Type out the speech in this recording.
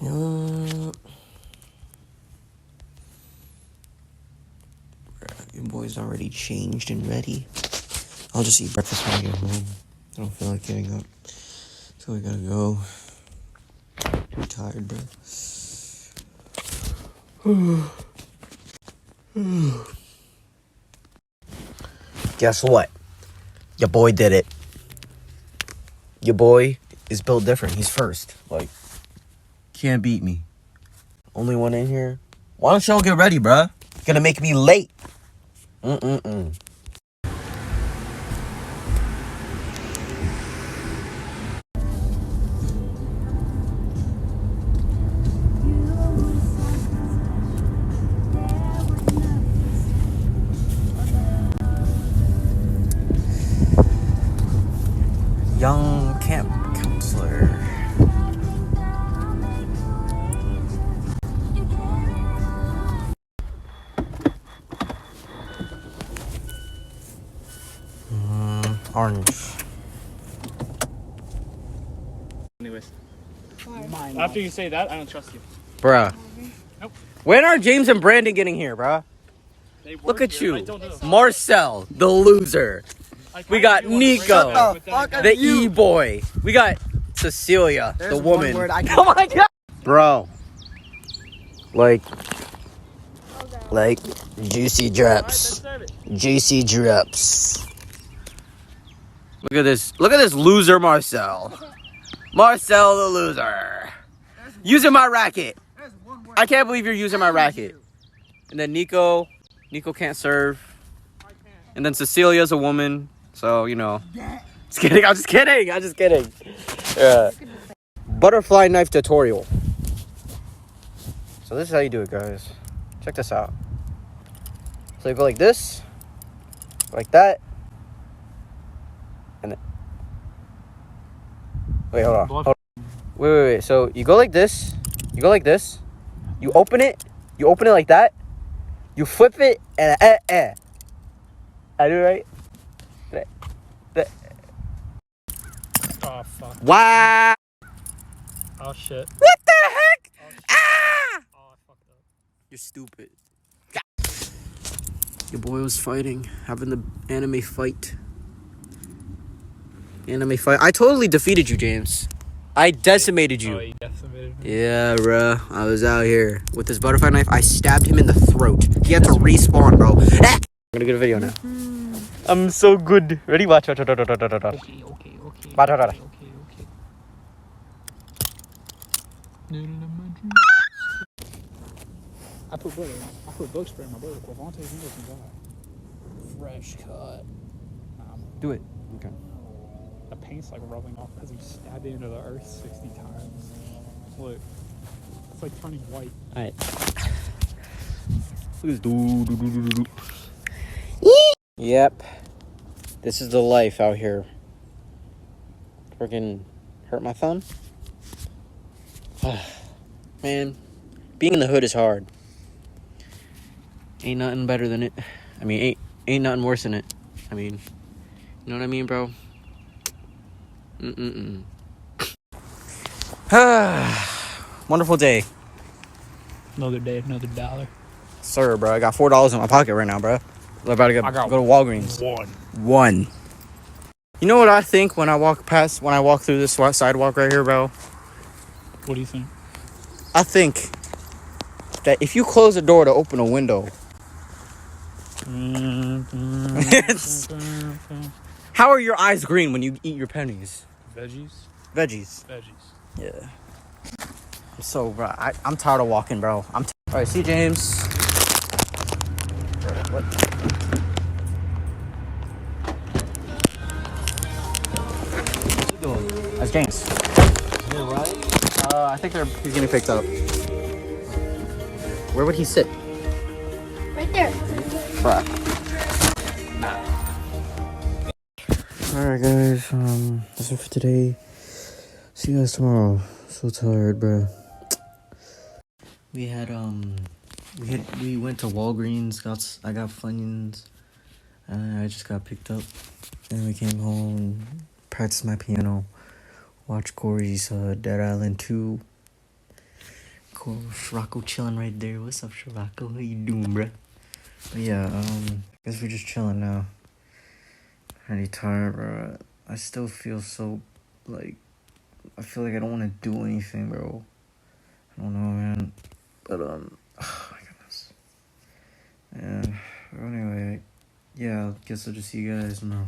You boys already changed and ready. I'll just eat breakfast when I get home. I don't feel like getting up. So we gotta go. Too tired, bro. Guess what? Your boy did it. Your boy is built different. He's first. Like, can't beat me. Only one in here. Why don't y'all get ready, bruh? Gonna make me late. Young camp counselor. Orange. Anyways. After you say that, I don't trust you. Bruh. Nope. When are James and Brandon getting here, bruh? Look at here. you. Marcel, the loser. We got Nico, the E-boy. We got Cecilia, the woman. Oh my god. Bro. Like juicy drops. Juicy drops. Look at this. Look at this loser, Marcel. Marcel, the loser. Using my racket. I can't believe you're using my racket. And then Nico can't serve. And then Cecilia's a woman. So, you know. Just kidding. I'm just kidding. Butterfly knife tutorial. So this is how you do it, guys. Check this out. So you go like this. Like that. And then... Wait, hold on. Wait. So you go like this. You open it. You open it like that. You flip it and I do it right? Oh, fuck. Wow. Oh, shit. What the heck? Oh, ah! Oh, I fucked up. You're stupid. Your boy was fighting. Having the anime fight. I totally defeated you, James. I decimated you. Oh, he decimated me. Yeah, bro. I was out here with this butterfly knife. I stabbed him in the throat. He had to respawn, bro. Ah! I'm gonna get a video now. I'm so good. Ready? Watch. Okay. Watch. I put bug spray in my burger. Quavante's fingers and God. Fresh cut. Do it. Okay. The paint's like rubbing off because he stabbed it into the earth 60 times. Look. It's like turning white. Alright. Look at this. Yep. This is the life out here. Freaking hurt my thumb? Man, being in the hood is hard. Ain't nothing better than it. I mean, ain't nothing worse than it. I mean, you know what I mean, bro? Wonderful day. Another day, another dollar. Sir, bro, I got $4 in my pocket right now, bro. I'm about to go to Walgreens. One. You know what I think when I walk through this sidewalk right here, bro? What do you think? I think that if you close the door to open a window, how are your eyes green when you eat your pennies? Veggies. Yeah. So, bro, I'm tired of walking, bro. All right, see James. What? What's he doing? That's James. Yeah, right? I think he's getting picked up. Where would he sit? Right there. Crap. Alright, guys. That's it for today. See you guys tomorrow. So tired, bro. We went to Walgreens. I got Funyuns. I just got picked up. Then we came home, practiced my piano, watched Corey's Dead Island 2. Shirako. Shirako chilling right there. What's up, Shirako? How you doing, bruh? But yeah, guess we're just chilling now. Pretty tired, bro. I still feel so, like, I feel like I don't want to do anything, bro. I don't know, man. But, oh my goodness. And, anyway, yeah, I guess I'll just see you guys tomorrow.